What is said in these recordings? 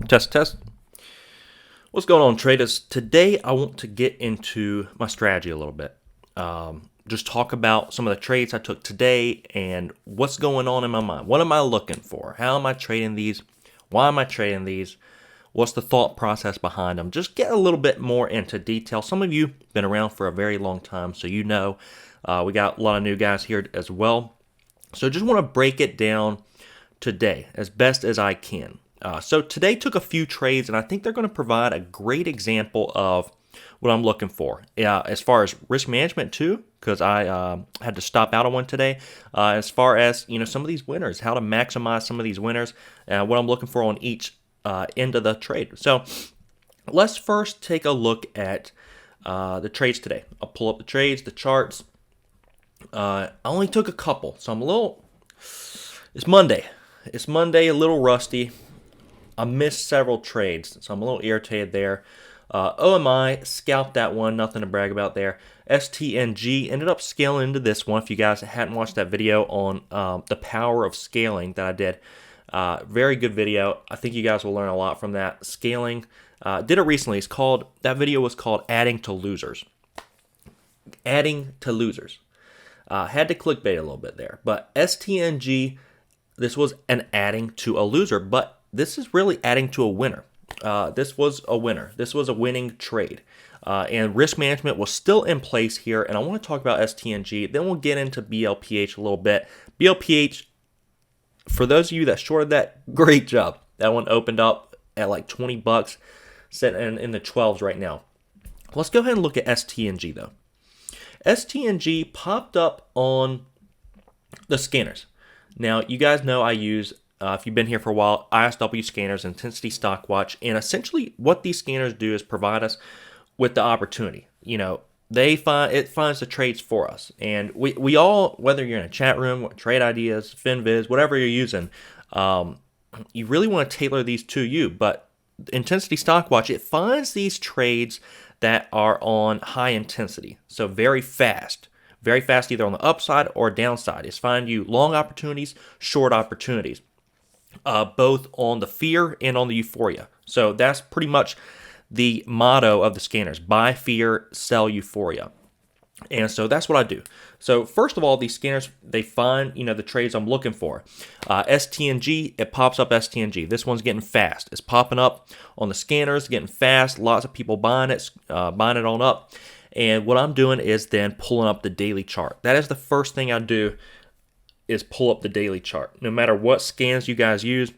Test, test. What's going on, traders? Today, I want to get into my strategy a little bit. Just talk about some of the trades I took today and what's going on in my mind. What am I looking for? How am I trading these? Why am I trading these? What's the thought process behind them? Just get a little bit more into detail. Some of you have been around for a very long time, so you know. We got a lot of new guys here as well. So just want to break it down today as best as I can. So today took a few trades, and I think they're going to provide a great example of what I'm looking for. As far as risk management too, because I had to stop out on one today. As far as some of these winners, how to maximize some of these winners, what I'm looking for on each end of the trade. So let's first take a look at the trades today. I'll pull up the trades, the charts. I only took a couple, so it's Monday. It's Monday, a little rusty. I missed several trades, so I'm a little irritated there. OMI, scalped that one, nothing to brag about there. STNG ended up scaling into this one. If you guys hadn't watched that video on the power of scaling that I did, very good video. I think you guys will learn a lot from that. Scaling, did it recently. That video was called Adding to Losers. Adding to Losers. Had to clickbait a little bit there, but STNG, this was an adding to a loser, but this is really adding to a winner. This was a winner. This was a winning trade. And risk management was still in place here. And I want to talk about STNG. Then we'll get into BLPH a little bit. BLPH, for those of you that shorted that, great job. That one opened up at like $20, sitting in the 12s right now. Let's go ahead and look at STNG though. STNG popped up on the scanners. Now, you guys know I use, if you've been here for a while, ISW scanners, Intensity Stock Watch, and essentially what these scanners do is provide us with the opportunity. It finds the trades for us, and we all, whether you're in a chat room, trade ideas, FinViz, whatever you're using, you really want to tailor these to you. But Intensity Stock Watch, it finds these trades that are on high intensity, so very fast either on the upside or downside. It's find you long opportunities, short opportunities, both on the fear and on the euphoria. So that's pretty much the motto of the scanners: buy fear, sell euphoria. And so that's what I do. So first of all, these scanners, they find the trades I'm looking for. STNG, it pops up STNG. This one's getting fast. It's popping up on the scanners, getting fast. Lots of people buying it on up. And what I'm doing is then pulling up the daily chart. That is the first thing I do, is pull up the daily chart. No matter what scans you guys use,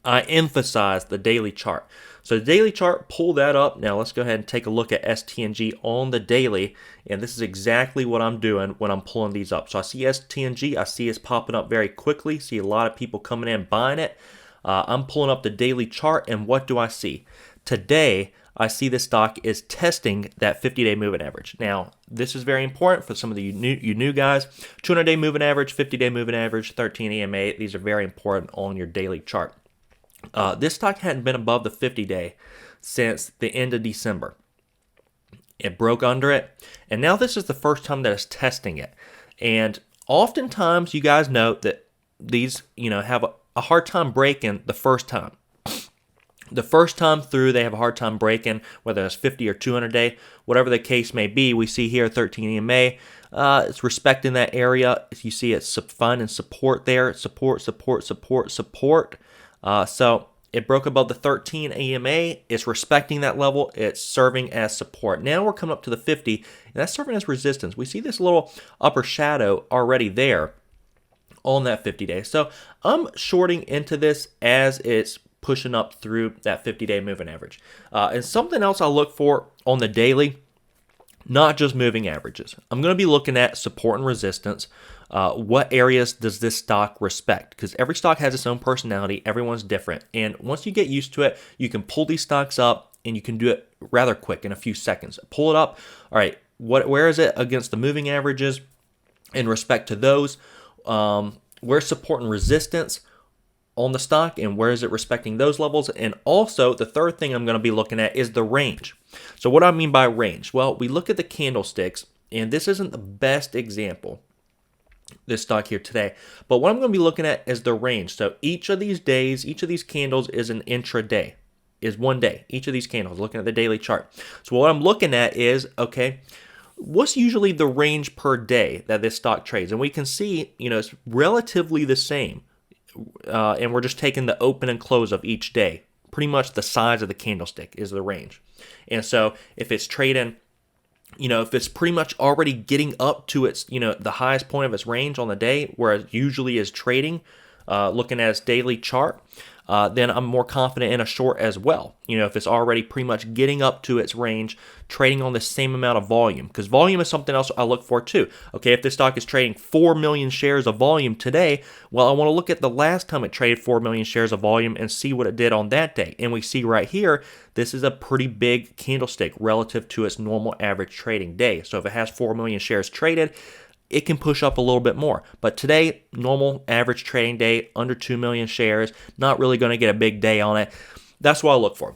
I emphasize the daily chart. So the daily chart, pull that up. Now let's go ahead and take a look at STNG on the daily. And this is exactly what I'm doing when I'm pulling these up. So I see STNG, I see it's popping up very quickly. See a lot of people coming in buying it. I'm pulling up the daily chart, and what do I see? Today, I see the stock is testing that 50-day moving average. Now, this is very important for some of you new guys. 200-day moving average, 50-day moving average, 13 EMA. These are very important on your daily chart. This stock hadn't been above the 50-day since the end of December. It broke under it, and now this is the first time that it's testing it. And oftentimes, you guys know that these, have a hard time breaking the first time. The first time through, they have a hard time breaking, whether it's 50 or 200 day, whatever the case may be. We see here 13 EMA. It's respecting that area. If you see it's finding support there, support. So it broke above the 13 EMA. It's respecting that level. It's serving as support. Now we're coming up to the 50, and that's serving as resistance. We see this little upper shadow already there on that 50 day. So I'm shorting into this as it's pushing up through that 50-day moving average. And something else I'll look for on the daily, not just moving averages. I'm going to be looking at support and resistance. What areas does this stock respect? Because every stock has its own personality. Everyone's different. And once you get used to it, you can pull these stocks up, and you can do it rather quick in a few seconds. Pull it up. All right, where is it against the moving averages in respect to those? Where's support and resistance on the stock, and where is it respecting those levels? And also, the third thing I'm going to be looking at is the range. So what do I mean by range? Well, we look at the candlesticks, and this isn't the best example. this stock here today. But what I'm going to be looking at is the range. So each of these days, each of these candles is an intraday, is one day. Each of these candles, looking at the daily chart. So what I'm looking at is, okay, what's usually the range per day that this stock trades? And we can see, it's relatively the same. And we're just taking the open and close of each day. Pretty much the size of the candlestick is the range. And so if it's trading, if it's pretty much already getting up to its, the highest point of its range on the day, where it usually is trading, looking at its daily chart, then I'm more confident in a short as well. If it's already pretty much getting up to its range, trading on the same amount of volume, because volume is something else I look for too. Okay, if this stock is trading 4 million shares of volume today, well, I want to look at the last time it traded 4 million shares of volume and see what it did on that day. And we see right here, this is a pretty big candlestick relative to its normal average trading day. So if it has 4 million shares traded, it can push up a little bit more. But today, normal average trading day, under 2 million shares, not really going to get a big day on it. That's what I look for.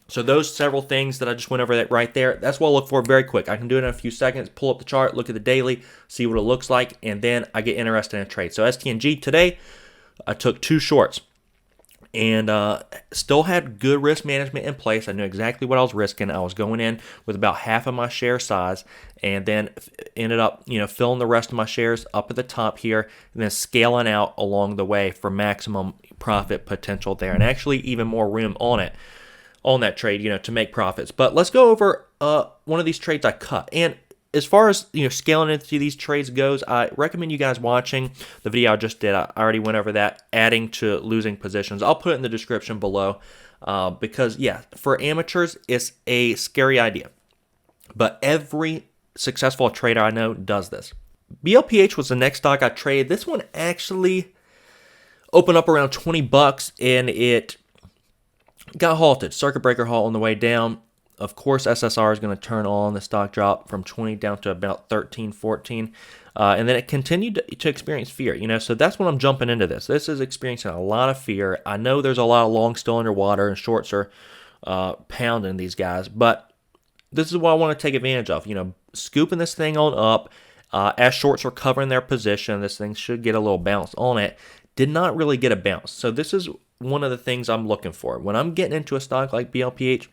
So those several things that I just went over that right there, that's what I look for very quick. I can do it in a few seconds, pull up the chart, look at the daily, see what it looks like, and then I get interested in a trade. So STNG today, I took 2 shorts and still had good risk management in place. I knew exactly what I was risking. I was going in with about half of my share size, and then ended up, filling the rest of my shares up at the top here, and then scaling out along the way for maximum profit potential there, and actually even more room on that trade, to make profits. But let's go over one of these trades I cut. And as far as scaling into these trades goes, I recommend you guys watching the video I just did. I already went over that, adding to losing positions. I'll put it in the description below because, for amateurs, it's a scary idea. But every successful trader I know does this. BLPH was the next stock I traded. This one actually opened up around $20, and it got halted. Circuit breaker halt on the way down. Of course, SSR is going to turn on. The stock dropped from 20 down to about 13, 14. And then it continued to experience fear, so that's when I'm jumping into this. This is experiencing a lot of fear. I know there's a lot of longs still underwater and shorts are pounding these guys, but this is what I want to take advantage of, scooping this thing on up. As shorts are covering their position, this thing should get a little bounce on it. Did not really get a bounce. So this is one of the things I'm looking for. When I'm getting into a stock like BLPH,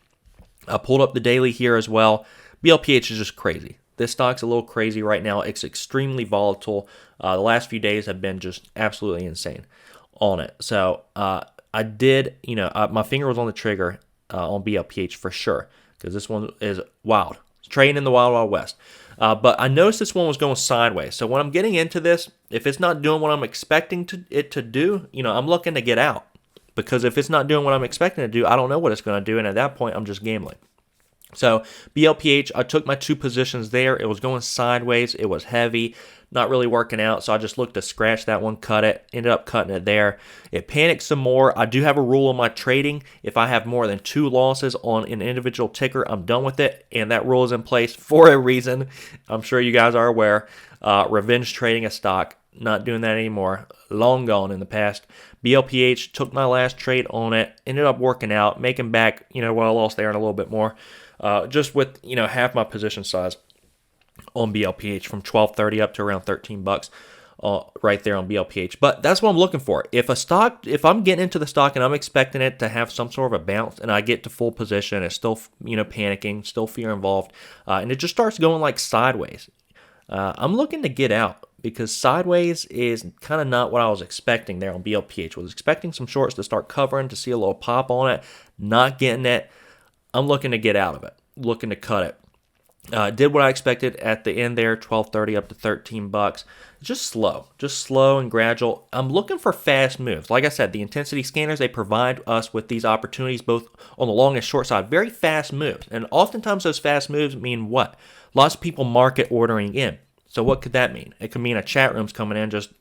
I pulled up the daily here as well. BLPH is just crazy. This stock's a little crazy right now. It's extremely volatile. The last few days have been just absolutely insane on it. So I did, my finger was on the trigger on BLPH for sure, because this one is wild. It's trading in the wild, wild west. But I noticed this one was going sideways. So when I'm getting into this, if it's not doing what I'm expecting it to do, I'm looking to get out. Because if it's not doing what I'm expecting it to do, I don't know what it's going to do. And at that point, I'm just gambling. So BLPH, I took my 2 positions there. It was going sideways. It was heavy, not really working out. So I just looked to scratch that one, cut it, ended up cutting it there. It panicked some more. I do have a rule on my trading. If I have more than 2 losses on an individual ticker, I'm done with it. And that rule is in place for a reason. I'm sure you guys are aware. Revenge trading a stock. Not doing that anymore. Long gone in the past. BLPH, took my last trade on it. Ended up working out, making back, what I lost there and a little bit more. Just with, half my position size on BLPH from $12.30 up to around $13 right there on BLPH. But that's what I'm looking for. If I'm getting into the stock and I'm expecting it to have some sort of a bounce and I get to full position, it's still, panicking, still fear involved, and it just starts going like sideways, I'm looking to get out, because sideways is kind of not what I was expecting there on BLPH. I was expecting some shorts to start covering, to see a little pop on it. Not getting it. I'm looking to get out of it, looking to cut it. Did what I expected at the end there, $12.30 up to $13. Just slow and gradual. I'm looking for fast moves. Like I said, the intensity scanners, they provide us with these opportunities both on the long and short side. Very fast moves. And oftentimes those fast moves mean what? Lots of people market ordering in. So what could that mean? It could mean a chat room's coming in, just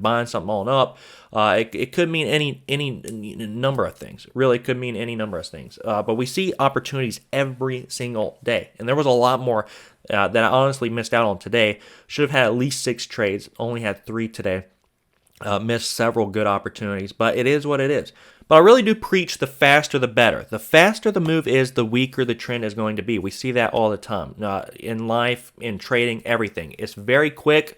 buying something on up. It could mean any number of things. Really, it could mean any number of things. But we see opportunities every single day, and there was a lot more that I honestly missed out on today. Should have had at least 6 trades. Only had 3 today. Missed several good opportunities, but it is what it is. But I really do preach the faster the better. The faster the move is, the weaker the trend is going to be. We see that all the time in life, in trading, everything. It's very quick.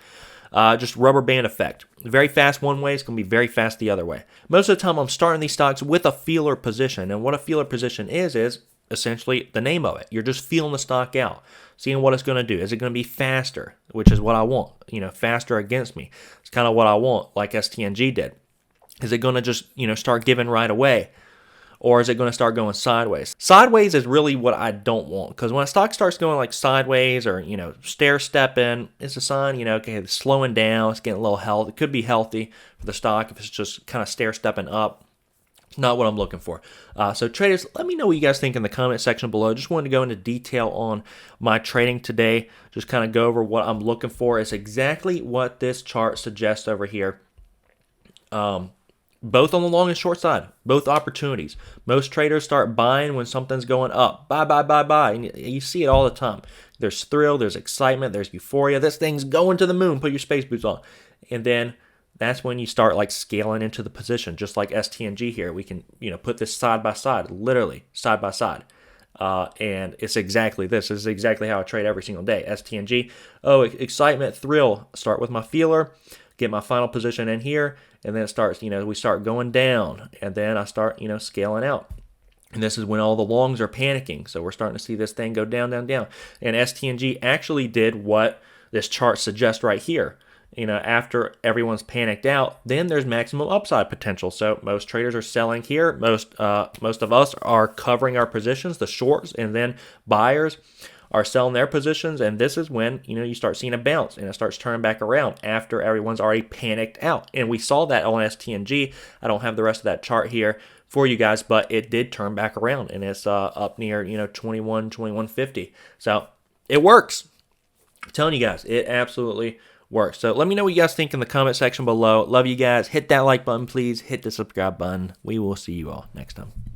just rubber band effect. Very fast one way, it's going to be very fast the other way. Most of the time, I'm starting these stocks with a feeler position, and what a feeler position is essentially the name of it. You're just feeling the stock out, seeing what it's going to do. Is it going to be faster, which is what I want? Faster against me. It's kind of what I want, like STNG did. Is it going to just, start giving right away? Or is it going to start going sideways? Sideways is really what I don't want, because when a stock starts going like sideways or, stair stepping, it's a sign, okay, it's slowing down, it's getting a little healthy. It could be healthy for the stock if it's just kind of stair stepping up. Not what I'm looking for. So traders, let me know what you guys think in the comment section below. Just wanted to go into detail on my trading today. Just kind of go over what I'm looking for. It's exactly what this chart suggests over here. Both on the long and short side, both opportunities. Most traders start buying when something's going up. Buy, buy, buy, buy. And you see it all the time. There's thrill, there's excitement, there's euphoria. This thing's going to the moon. Put your space boots on. And then that's when you start like scaling into the position, just like STNG here. We can, put this side by side, literally side by side. And it's exactly this. This is exactly how I trade every single day. STNG, excitement, thrill. Start with my feeler, get my final position in here, and then it starts, we start going down, and then I start, scaling out. And this is when all the longs are panicking. So we're starting to see this thing go down, down, down. And STNG actually did what this chart suggests right here. After everyone's panicked out, then there's maximum upside potential. So most traders are selling here. Most of us are covering our positions, the shorts, and then buyers are selling their positions. And this is when, you start seeing a bounce and it starts turning back around after everyone's already panicked out. And we saw that on STNG. I don't have the rest of that chart here for you guys, but it did turn back around, and it's up near, 21.50. So it works. I'm telling you guys, it absolutely works. So let me know what you guys think in the comment section below. Love you guys. Hit that like button, please. Hit the subscribe button. We will see you all next time.